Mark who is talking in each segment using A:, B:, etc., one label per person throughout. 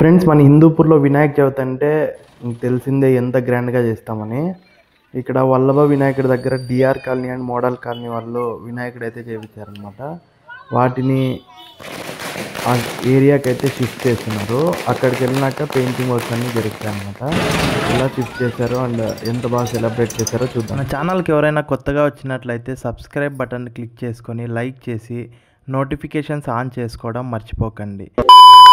A: Friends, మన హిందూపూర్లో వినాయక చవితి అంటే మీకు తెలిసిందే ఎంత గ్రాండ్గా చేస్తామని. ఇక్కడ వల్లభ వినాయకుడి దగ్గర DR colony and model colony వాళ్ళు వినాయకుడు అయితే చేయించారనమాట. వాటిని ఆ ఏరియాకి అయితే షిఫ్ట్ చేస్తున్నారు. అక్కడికి వెళ్ళినాక పెయింటింగ్ వర్క్స్ అన్నీ జరుగుతాయి అనమాట. ఎలా షిఫ్ట్ చేశారో అండ్ ఎంత బాగా సెలబ్రేట్ చేశారో చూద్దాం. మన ఛానల్కి ఎవరైనా కొత్తగా వచ్చినట్లయితే సబ్స్క్రైబ్ బటన్ క్లిక్ చేసుకొని లైక్ చేసి నోటిఫికేషన్స్ ఆన్ చేసుకోవడం మర్చిపోకండి.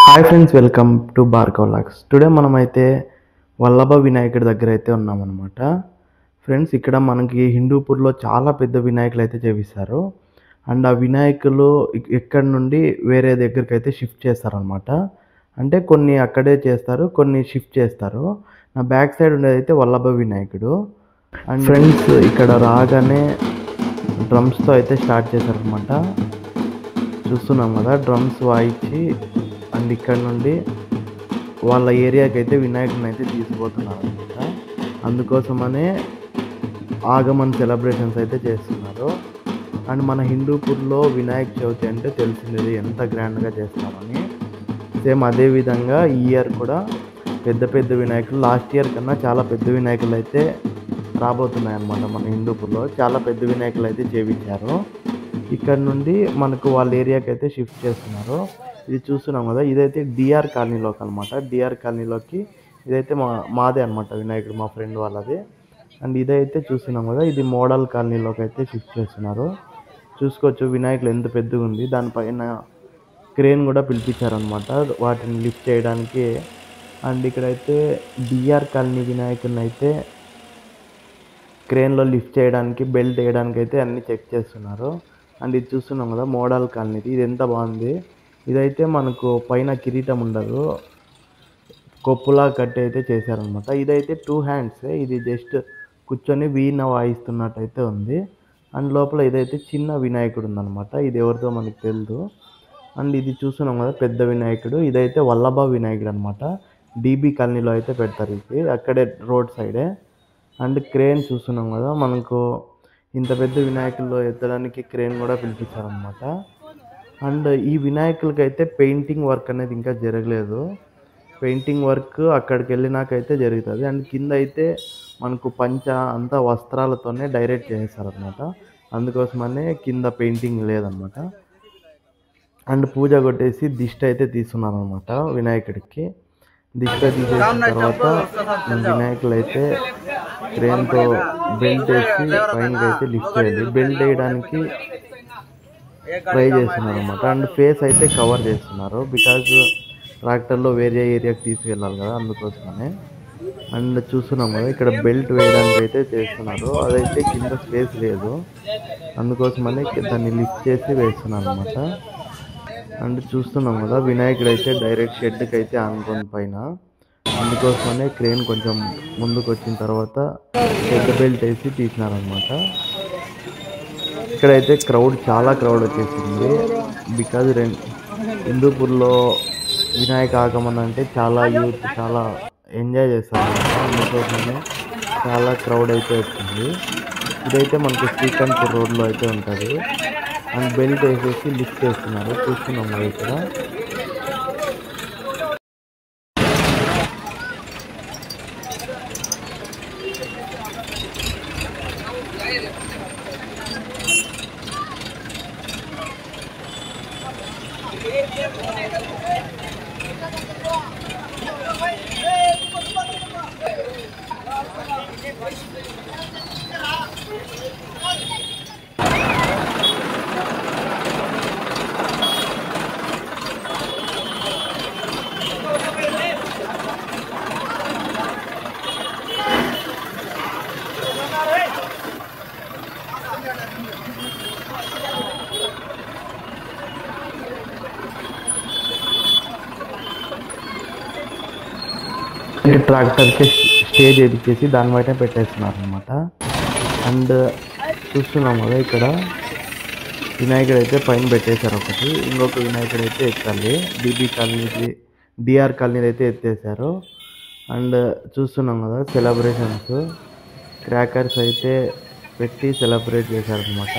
A: Hi friends, welcome to Bhargav logs. Today మనమైతే వల్లభ వినాయకుడి దగ్గర అయితే ఉన్నామన్నమాట. ఫ్రెండ్స్, ఇక్కడ మనకి హిందూపూర్లో చాలా పెద్ద వినాయకులు అయితే చేపిస్తారు. అండ్ ఆ వినాయకులు ఎక్కడి నుండి వేరే దగ్గరికి అయితే షిఫ్ట్ చేస్తారనమాట. అంటే కొన్ని అక్కడే చేస్తారు, కొన్ని షిఫ్ట్ చేస్తారు. నా బ్యాక్ సైడ్ ఉండేది అయితే వల్లభ వినాయకుడు. అండ్ ఫ్రెండ్స్, ఇక్కడ రాగానే డ్రమ్స్తో అయితే స్టార్ట్ చేశారనమాట. చూస్తున్నాం కదా, డ్రమ్స్ వాయించి అండ్ ఇక్కడ నుండి వాళ్ళ ఏరియాకి అయితే వినాయకుడిని అయితే తీసుకుపోతున్నారు అనమాట. అందుకోసమనే ఆగమన్ సెలబ్రేషన్స్ అయితే చేస్తున్నారు. అండ్ మన హిందూపూర్లో వినాయక చవితి అంటే తెలిసింది ఎంత గ్రాండ్గా చేస్తామని. సేమ్ అదేవిధంగా ఈ ఇయర్ కూడా పెద్ద పెద్ద వినాయకులు, లాస్ట్ ఇయర్ కన్నా చాలా పెద్ద వినాయకులు అయితే రాబోతున్నాయి అన్నమాట. మన హిందూపూర్లో చాలా పెద్ద వినాయకులు అయితే చేయించారు. ఇక్కడ నుండి మనకు వాళ్ళ ఏరియాకి అయితే షిఫ్ట్ చేస్తున్నారు. ఇది చూస్తున్నాం కదా, ఇదైతే డిఆర్ కాలనీలోకి అనమాట. డిఆర్ కాలనీలోకి ఇదైతే మాదే అనమాట వినాయకుడు, మా ఫ్రెండ్ వాళ్ళది. అండ్ ఇదైతే చూస్తున్నాం కదా, ఇది మోడల్ కాలనీలోకి అయితే షిఫ్ట్ చేస్తున్నారు. చూసుకోవచ్చు వినాయకుడు ఎంత పెద్దగా ఉంది. దానిపైన క్రేన్ కూడా పిలిపించారనమాట వాటిని లిఫ్ట్ చేయడానికి. అండ్ ఇక్కడైతే డిఆర్ కాలనీ వినాయకుడిని అయితే క్రేన్లో లిఫ్ట్ చేయడానికి, బెల్ట్ వేయడానికి అయితే అన్నీ చెక్ చేస్తున్నారు. అండ్ ఇది చూస్తున్నాం కదా, మోడల్ కాలనీది. ఇది ఎంత బాగుంది. ఇదైతే మనకు పైన కిరీటం ఉండదు, కొప్పులా కట్టి అయితే చేశారనమాట. ఇదైతే 2 హ్యాండ్స్, ఇది జస్ట్ కూర్చొని వీణ వాయిస్తున్నట్టయితే ఉంది. అండ్ లోపల ఇదైతే చిన్న వినాయకుడు ఉందన్నమాట. ఇది ఎవరితో మనకు తెలియదు. అండ్ ఇది చూస్తున్నాం కదా, పెద్ద వినాయకుడు. ఇదైతే వల్లభ వినాయకుడు అనమాట. డీబీ కాలనీలో అయితే పెడతారు ఇది, అక్కడే రోడ్ సైడే. అండ్ క్రేన్ చూస్తున్నాం కదా, మనకు ఇంత పెద్ద వినాయకుల్లో ఎత్తడానికి క్రేన్ కూడా పిలిపించారనమాట. అండ్ ఈ వినాయకులకి అయితే పెయింటింగ్ వర్క్ అనేది ఇంకా జరగలేదు. పెయింటింగ్ వర్క్ అక్కడికి వెళ్ళినాకైతే జరుగుతుంది. అండ్ కింద అయితే మనకు పంచ అంతా వస్త్రాలతోనే డైరెక్ట్ చేస్తారనమాట. అందుకోసమనే కింద పెయింటింగ్ లేదనమాట. అండ్ పూజ కొట్టేసి దిష్టి అయితే తీస్తున్నారనమాట వినాయకుడికి. దిష్టి తీసేసిన తర్వాత వినాయకులు అయితే క్రేన్తో బెల్ట్ వేసి పైనకి అయితే లిఫ్ట్ చేయాలి. బెల్ట్ వేయడానికి ట్రై చేస్తున్నారు అనమాట. అండ్ ఫేస్ అయితే కవర్ చేస్తున్నారు, బికాజ్ ట్రాక్టర్లో వేరే ఏరియాకి తీసుకెళ్ళాలి కదా, అందుకోసమనే. అండ్ చూస్తున్నాం కదా, ఇక్కడ బెల్ట్ వేయడానికి అయితే చేస్తున్నారు. అదైతే కింద స్పేస్ లేదు, అందుకోసమనే దాన్ని లిఫ్ట్ చేసి వేస్తున్నారు అనమాట. అండ్ చూస్తున్నాం కదా, వినాయకుడు అయితే డైరెక్ట్ షెడ్కి అయితే ఆనుకొని పైన. అందుకోసమనే క్రేన్ కొంచెం ముందుకు వచ్చిన తర్వాత పెద్ద బెల్ట్ వేసి తీసినారనమాట. ఇక్కడైతే చాలా క్రౌడ్ వచ్చేసింది, బికాజ్ హిందూపూర్లో వినాయక ఆగమన్ అంటే చాలా యూత్ చాలా ఎంజాయ్ చేస్తారు అనమాట. అందుకోసమే చాలా క్రౌడ్ అయితే వచ్చింది. ఇదైతే మనకు శ్రీకాంత్పూర్ రోడ్లో అయితే ఉంటుంది. అండ్ బెల్ట్ వేసేసి లిఫ్ట్ చేస్తున్నారు, చూస్తున్నాం కదా ఇక్కడ. ట్రాక్టర్కి స్టేజ్ ఎదికేసి దాని బయట పెట్టేస్తున్నారు అనమాట. అండ్ చూస్తున్నాం కదా, ఇక్కడ వినాయకుడు అయితే పైన పెట్టేశారు ఒకటి, ఇంకొక వినాయకుడు అయితే ఎత్తాలి. డిఆర్ కాలనీ అయితే ఎత్తేసారు. అండ్ చూస్తున్నాం కదా, సెలబ్రేషన్స్ క్రాకర్స్ అయితే పెట్టి సెలబ్రేట్ చేశారనమాట.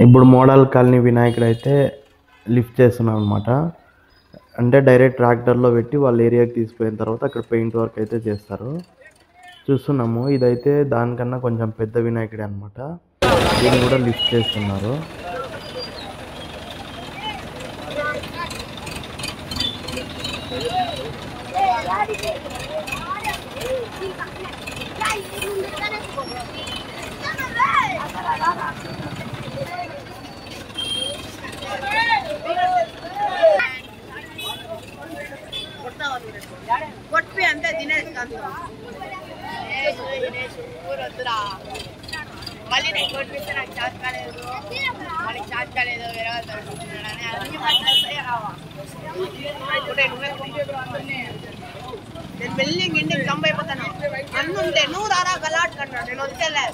A: ఇప్పుడు మోడల్ కాలనీ వినాయకుడు అయితే లిఫ్ట్ చేస్తున్నాం అనమాట. అంటే డైరెక్ట్ ట్రాక్టర్లో పెట్టి వాళ్ళ ఏరియాకి తీసుకుపోయిన తర్వాత అక్కడ పెయింట్ వర్క్ అయితే చేస్తారు. చూస్తున్నాము, ఇదైతే దానికన్నా కొంచెం పెద్ద వినాయకుడే అనమాట. దీన్ని కూడా లిఫ్ట్ చేస్తున్నారు.
B: కొట్టి అంతే దినేష్ మళ్ళీ నేను కొట్టిస్తే నాకు చాట్ కాలేదు, మళ్ళీ చాట్ కాలేదు, వేరే వాళ్ళు తడుచుకుంటున్నాడని నేను బిల్డింగ్ ఇంటికి జంప్ అయిపోతాను. అన్నుంటే నువ్వు రారా గలాట్ కన్నాడు, నేను వచ్చేలే.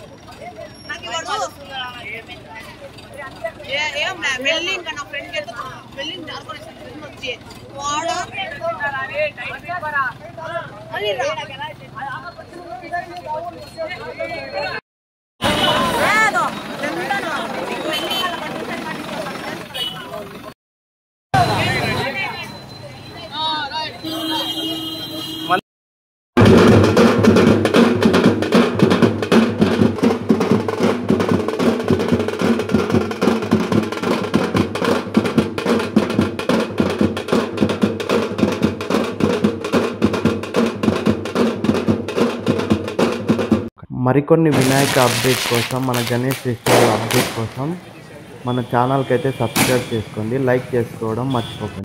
B: నాకు ఏం బిల్డింగ్ నా ఫ్రెండ్ బిల్డింగ్ వచ్చి వాడు
A: మరికొన్ని వినాయక అప్డేట్ కోసం, మన గణేష్ ఫెస్టివల్ అప్డేట్ కోసం మన ఛానల్కి అయితే సబ్స్క్రైబ్ చేసుకోండి, లైక్ చేసుకోవడం మర్చిపోకండి.